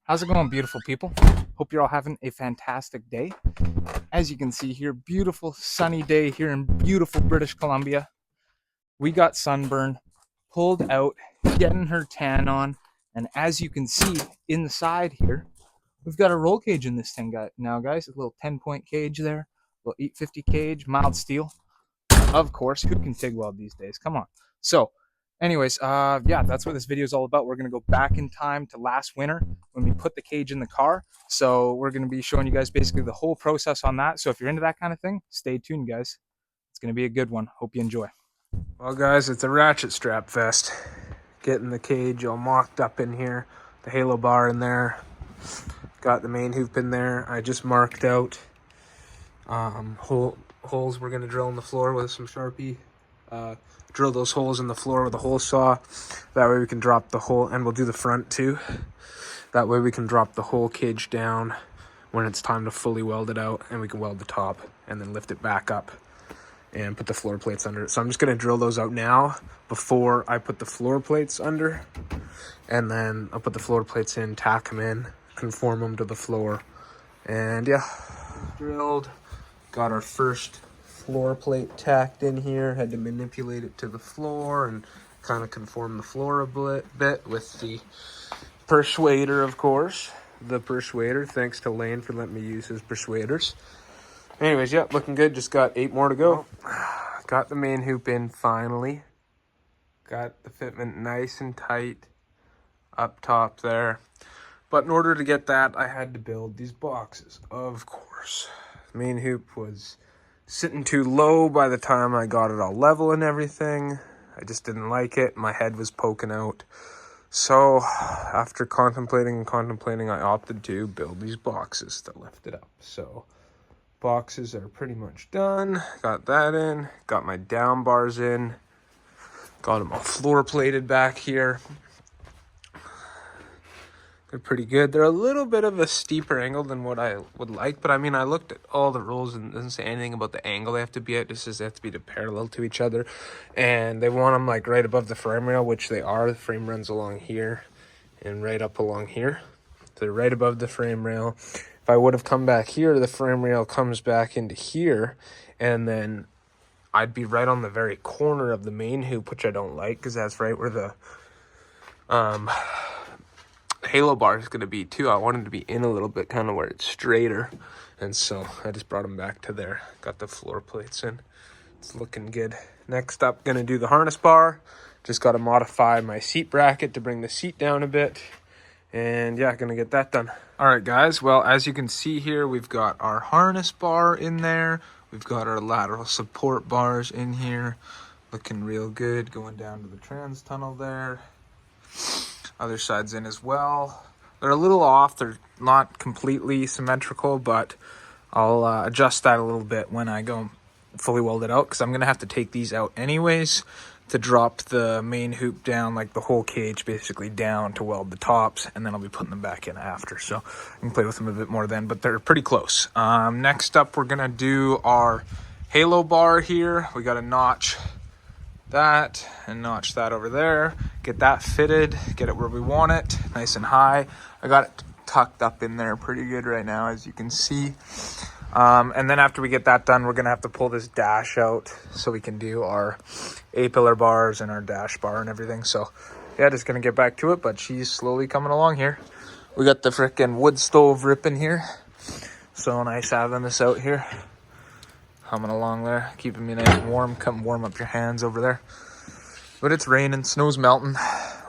How's it going, beautiful people? Hope you're all having a fantastic day. As you can see here, beautiful sunny day here in beautiful British Columbia. We got sunburn, pulled out, getting her tan on, and as you can see inside here, we've got a roll cage in this thing now, guys. A little 10-point cage there, a little 850 cage, mild steel. Of course, who can TIG weld these days? Come on. So, anyways, yeah, that's what this video is all about. We're gonna go back in time to last winter when we put the cage in the car. So we're gonna be showing you guys basically the whole process on that. So if you're into that kind of thing, stay tuned, guys. It's gonna be a good one. Hope you enjoy. Well, guys, it's a ratchet strap fest. Getting the cage all mocked up in here, the halo bar in there, got the main hoop in there. I just marked out holes we're gonna drill in the floor with some Sharpie. Drill those holes in the floor with a hole saw. That way we can drop the whole, and we'll do the front too. That way we can drop the whole cage down when it's time to fully weld it out, and we can weld the top and then lift it back up and put the floor plates under it. So I'm just gonna drill those out now before I put the floor plates under, and then I'll put the floor plates in, tack them in, conform them to the floor, and yeah, drilled. Got our first floor plate tacked in here. Had to manipulate it to the floor and kind of conform the floor a bit with the persuader, of course. The persuader. Thanks to Lane for letting me use his persuaders. Anyways, yeah, looking good. Just got 8 more to go. Got the main hoop in finally. Got the fitment nice and tight up top there. But in order to get that, I had to build these boxes, of course. The main hoop was sitting too low by the time I got it all level and everything. I just didn't like it. My head was poking out. So after contemplating, I opted to build these boxes to lift it up. So boxes are pretty much done. Got that in. Got my down bars in. Got them all floor plated back here. They're pretty good. They're a little bit of a steeper angle than what I would like, but I mean, I looked at all the rules and it doesn't say anything about the angle they have to be at. It says they have to be parallel to each other, and they want them like right above the frame rail, which they are. The frame runs along here and right up along here. They're right above the frame rail. If I would have come back here, the frame rail comes back into here, and then I'd be right on the very corner of the main hoop, which I don't like because that's right where the halo bar is going to be too. I wanted to be in a little bit, kind of where it's straighter, and so I just brought them back to there. Got the floor plates in. It's looking good. Next up, going to do the harness bar. Just got to modify my seat bracket to bring the seat down a bit, and yeah, gonna get that done. All right, guys, well, as you can see here, we've got our harness bar in there. We've got our lateral support bars in here, looking real good, going down to the trans tunnel there. Other side's in as well. They're a little off. They're not completely symmetrical, but I'll adjust that a little bit when I go fully weld it out, because I'm going to have to take these out anyways to drop the main hoop down, like the whole cage basically down to weld the tops, and then I'll be putting them back in after. So I can play with them a bit more then, but they're pretty close. Next up, we're going to do our halo bar here. We got to notch that and notch that over there, get that fitted, get it where we want it, nice and high. I got it tucked up in there pretty good right now, as you can see. And then after we get that done, we're gonna have to pull this dash out so we can do our A-pillar bars and our dash bar and everything. So yeah, just gonna get back to it, but she's slowly coming along here. We got the frickin' wood stove ripping here, so nice having this out here. Humming along there, keeping me nice and warm. Come warm up your hands over there. But it's raining, snow's melting.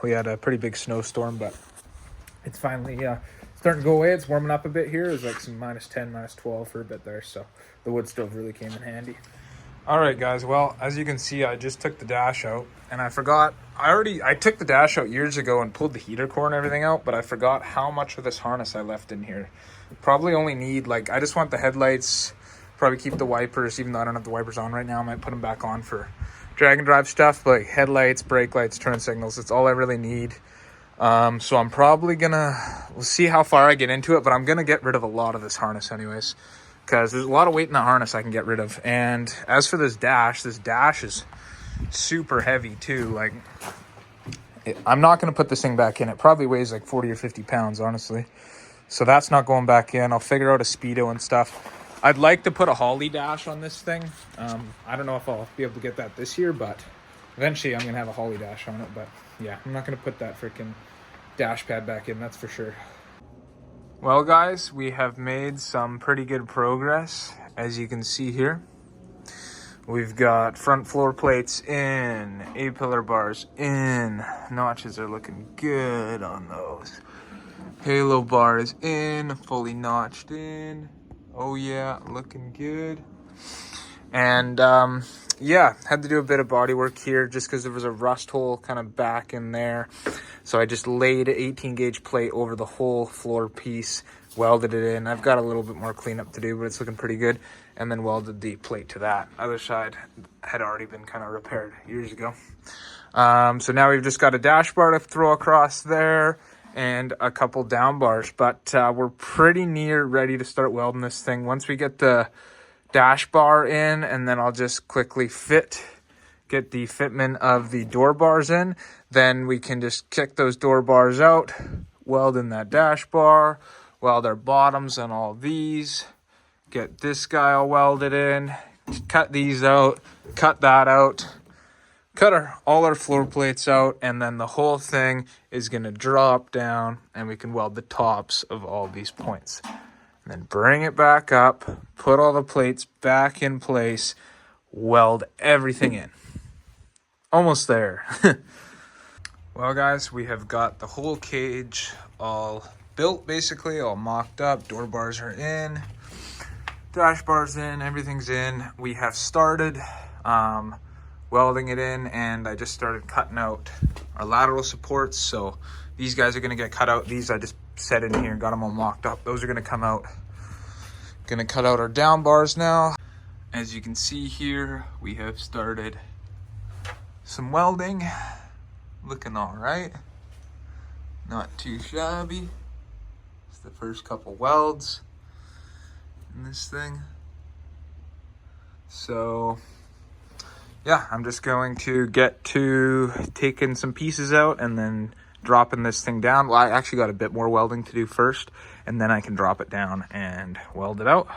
We had a pretty big snowstorm, but it's finally starting to go away. It's warming up a bit here. It was like some -10, -12 for a bit there, so the wood stove really came in handy. All right, guys, well, as you can see, I just took the dash out, and I forgot. I took the dash out years ago and pulled the heater core and everything out, but I forgot how much of this harness I left in here. Probably only need, like, I just want the headlights. Probably keep the wipers, even though I don't have the wipers on right now. I might put them back on for drag and drive stuff, like headlights, brake lights, turn signals. That's all I really need. So I'm probably we'll see how far I get into it, but I'm gonna get rid of a lot of this harness anyways, because there's a lot of weight in the harness I can get rid of. And as for this dash is super heavy too, like, I'm not going to put this thing back in. It probably weighs like 40 or 50 pounds, honestly. So that's not going back in. I'll figure out a speedo and stuff. I'd like to put a Holly dash on this thing. I don't know if I'll be able to get that this year, but eventually I'm going to have a Holly dash on it. But yeah, I'm not going to put that freaking dash pad back in, that's for sure. Well, guys, we have made some pretty good progress, as you can see here. We've got front floor plates in, A-pillar bars in, notches are looking good on those. Halo bars in, fully notched in. Oh yeah, looking good. And yeah, had to do a bit of body work here just because there was a rust hole kind of back in there. So I just laid an 18 gauge plate over the whole floor piece, welded it in. I've got a little bit more cleanup to do, but it's looking pretty good. And then welded the plate to that. Other side had already been kind of repaired years ago. So now we've just got a dash bar to throw across there and a couple down bars. But we're pretty near ready to start welding this thing. Once we get the dash bar in, and then I'll just quickly get the fitment of the door bars in, then we can just kick those door bars out, weld in that dash bar, weld our bottoms on all these, get this guy all welded in, cut these out, cut that out, cut all our floor plates out, and then the whole thing is going to drop down and we can weld the tops of all these points. And then bring it back up, put all the plates back in place, weld everything in. Almost there. Well, guys, we have got the whole cage all built, basically, all mocked up. Door bars are in, dash bars in, everything's in. We have started welding it in, and I just started cutting out our lateral supports. So these guys are going to get cut out. These I just set in here and got them all mocked up. Those are going to come out. Going to cut out our down bars now. As you can see here, we have started some welding. Looking all right. Not too shabby. It's the first couple welds in this thing. So yeah, I'm just going to get to taking some pieces out and then dropping this thing down. Well, I actually got a bit more welding to do first, and then I can drop it down and weld it out.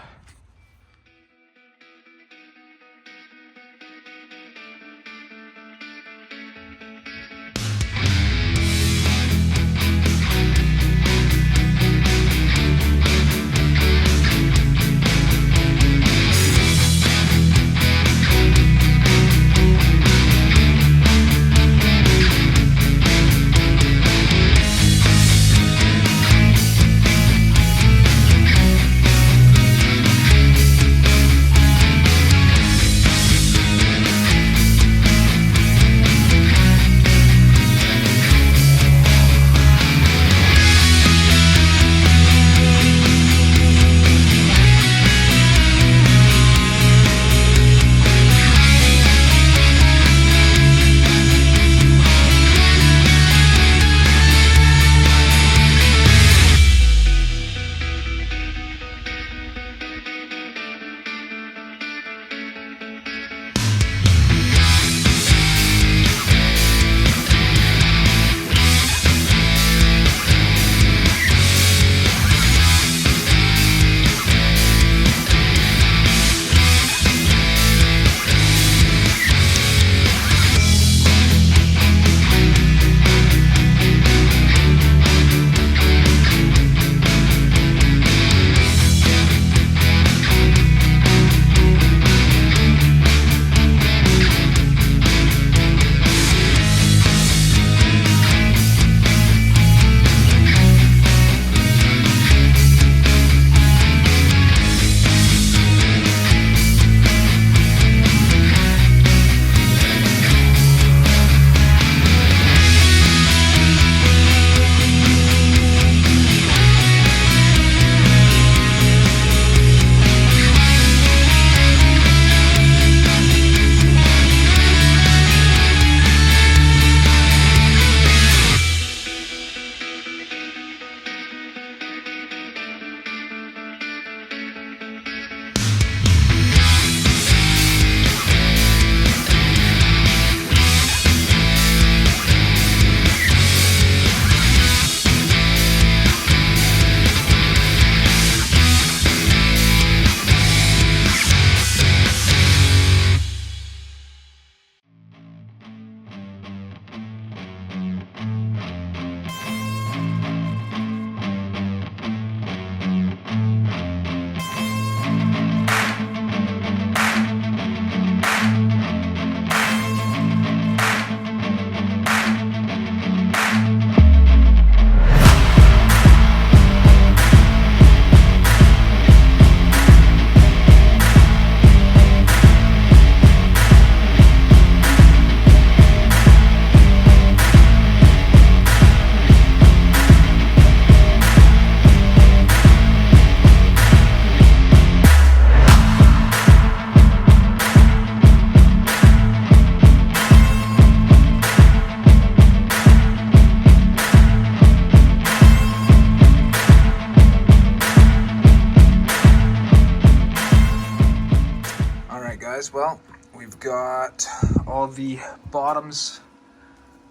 guys, well, we've got all the bottoms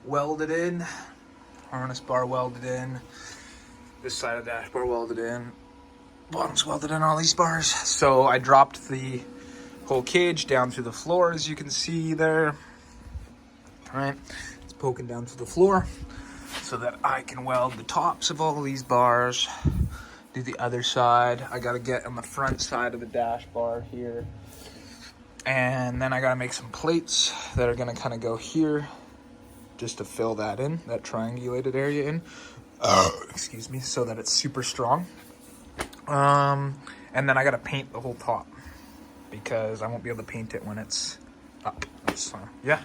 welded in, harness bar welded in, this side of the dashboard welded in, bottoms welded in all these bars. So I dropped the whole cage down through the floor, as you can see there. All right, it's poking down through the floor so that I can weld the tops of all these bars. Do the other side. I gotta get on the front side of the dash bar here. And then I gotta make some plates that are gonna kind of go here just to fill that in, that triangulated area in. Excuse me, so that it's super strong. And then I gotta paint the whole top because I won't be able to paint it when it's up. So, yeah.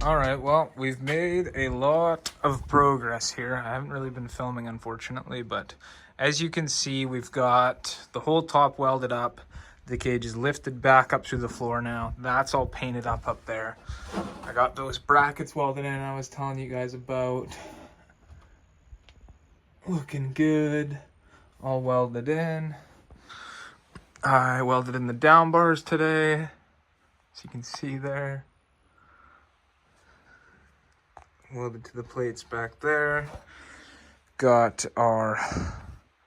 All right, well, we've made a lot of progress here. I haven't really been filming, unfortunately, but as you can see, we've got the whole top welded up. The cage is lifted back up through the floor now. That's all painted up there. I got those brackets welded in I was telling you guys about. Looking good. All welded in. I welded in the down bars today, as you can see there. Welded to the plates back there. Got our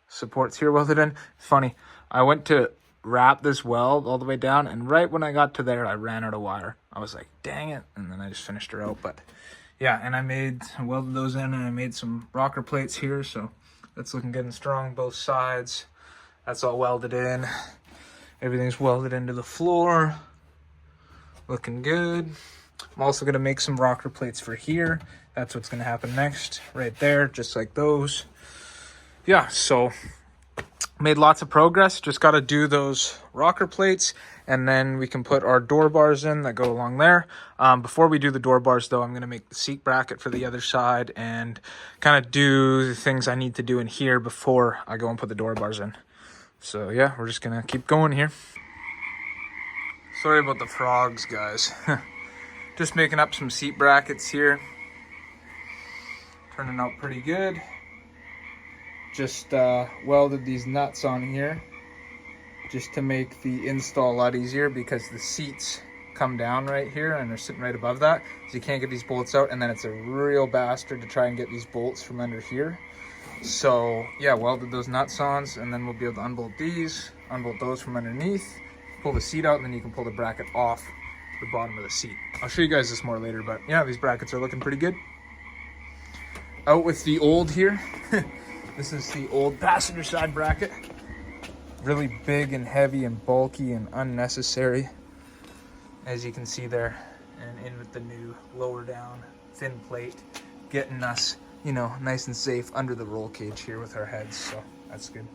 supports here welded in. Funny, I went to wrap this weld all the way down, and right when I got to there, I ran out of wire. I was like, dang it, and then I just finished her out. But yeah, and I welded those in, and I made some rocker plates here, so that's looking good and strong, both sides. That's all welded in. Everything's welded into the floor. Looking good. I'm also gonna make some rocker plates for here. That's what's gonna happen next, right there, just like those. Yeah, so made lots of progress. Just gotta do those rocker plates, and then we can put our door bars in that go along there. Before we do the door bars though, I'm gonna make the seat bracket for the other side and kind of do the things I need to do in here before I go and put the door bars in. So yeah, we're just gonna keep going here. Sorry about the frogs, guys. Just making up some seat brackets here. Turning out pretty good. Just welded these nuts on here just to make the install a lot easier, because the seats come down right here and they're sitting right above that, so you can't get these bolts out, and then it's a real bastard to try and get these bolts from under here. So yeah, welded those nuts on, and then we'll be able to unbolt these, unbolt those from underneath, pull the seat out, and then you can pull the bracket off the bottom of the seat. I'll show you guys this more later, but yeah, these brackets are looking pretty good. Out with the old here. This is the old passenger side bracket. Really big and heavy and bulky and unnecessary, as you can see there. And in with the new lower down thin plate, getting us, you know, nice and safe under the roll cage here with our heads, so that's good.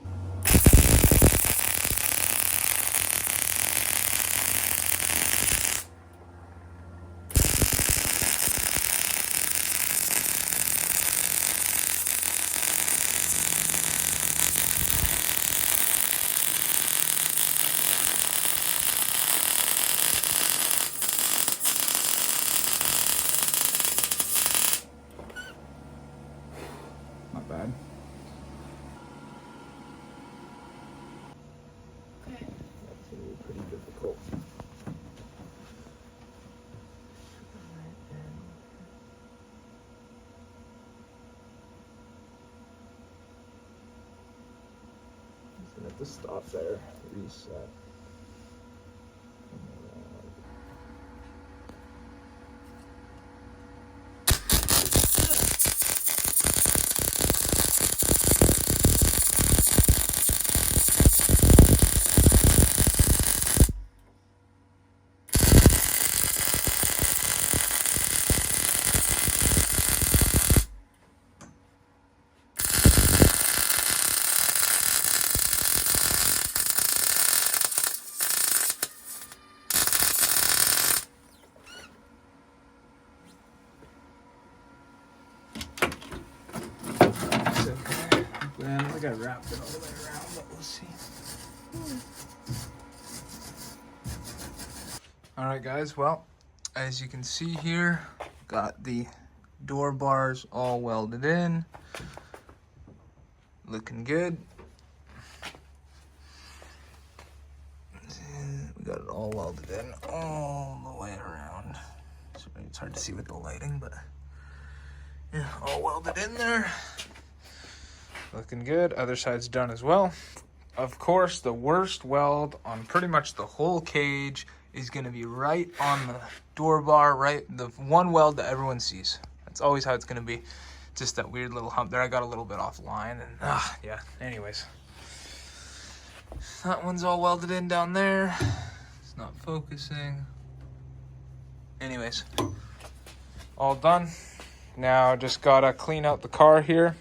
Not bad. That's gonna be pretty difficult. Just gonna have to stop there, reset. I think I wrapped it all the way around, but we'll see. Alright guys, well, as you can see here, got the door bars all welded in. Looking good. We got it all welded in all the way around. It's hard to see with the lighting, but yeah, all welded in there. Looking good. Other side's done as well. Of course, the worst weld on pretty much the whole cage is going to be right on the door bar, right? The one weld that everyone sees. That's always how it's going to be. Just that weird little hump there. I got a little bit offline, and yeah. Anyways, that one's all welded in down there. It's not focusing. Anyways, all done. Now just gotta clean out the car here,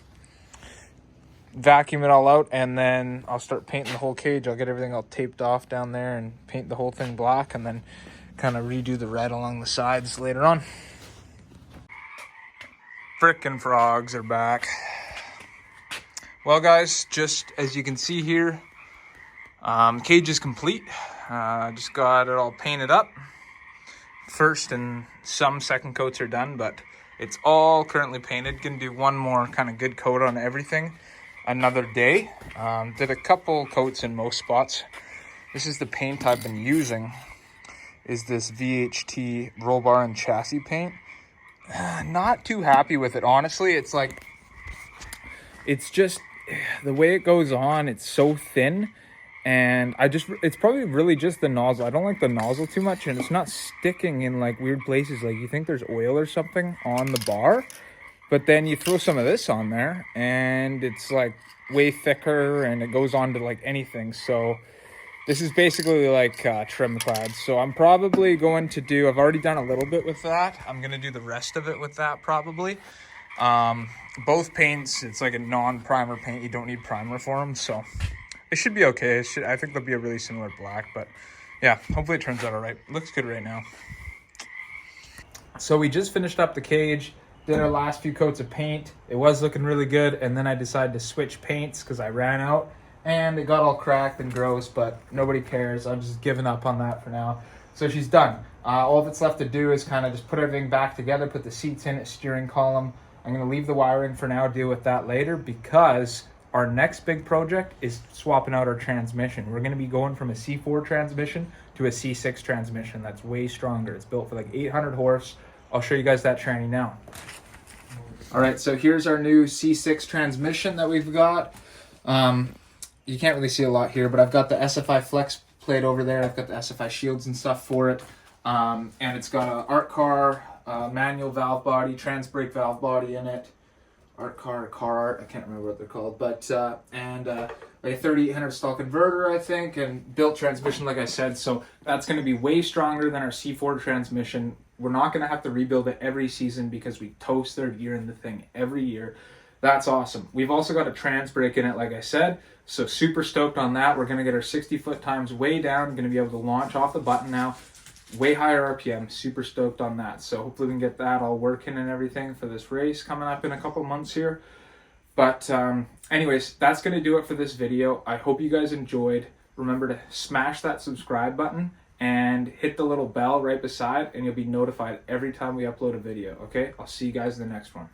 vacuum it all out, and then I'll start painting the whole cage. I'll get everything all taped off down there and paint the whole thing black, and then kind of redo the red along the sides later on. Frickin' frogs are back. Well guys, just as you can see here, cage is complete. Just got it all painted up. First and some second coats are done, but it's all currently painted. Gonna do one more kind of good coat on everything another day. Did a couple coats in most spots. This is the paint I've been using, is this VHT roll bar and chassis paint. Not too happy with it, honestly. It's like, it's just, the way it goes on, it's so thin. And it's probably really just the nozzle. I don't like the nozzle too much, and it's not sticking in like weird places. Like you think there's oil or something on the bar, but then you throw some of this on there and it's like way thicker and it goes on to like anything. So this is basically like trim clad. So I'm probably going to do, I've already done a little bit with that. I'm going to do the rest of it with that probably. Both paints, it's like a non-primer paint. You don't need primer for them. So it should be okay. I think they'll be a really similar black, but yeah, hopefully it turns out all right. Looks good right now. So we just finished up the cage, did our last few coats of paint. It was looking really good, and then I decided to switch paints because I ran out, and it got all cracked and gross, but nobody cares. I'm just giving up on that for now. So she's done. All that's left to do is kind of just put everything back together, put the seats in, a steering column. I'm going to leave the wiring for now, deal with that later, because our next big project is swapping out our transmission. We're going to be going from a C4 transmission to a C6 transmission that's way stronger. It's built for like 800 horse. I'll show you guys that tranny now. All right, so here's our new C6 transmission that we've got. You can't really see a lot here, but I've got the SFI flex plate over there. I've got the SFI shields and stuff for it. And it's got a art car, manual valve body, trans brake valve body in it. Art car, I can't remember what they're called, but like a 3800 stall converter, I think, and built transmission, like I said. So that's going to be way stronger than our C4 transmission. We're not going to have to rebuild it every season because we toast third gear in the thing every year. That's awesome. We've also got a trans brake in it, like I said, so super stoked on that. We're going to get our 60-foot times way down, going to be able to launch off the button now. Way higher RPM, super stoked on that. So hopefully we can get that all working and everything for this race coming up in a couple months here. But anyways, that's going to do it for this video. I hope you guys enjoyed. Remember to smash that subscribe button and hit the little bell right beside, and you'll be notified every time we upload a video, okay? I'll see you guys in the next one.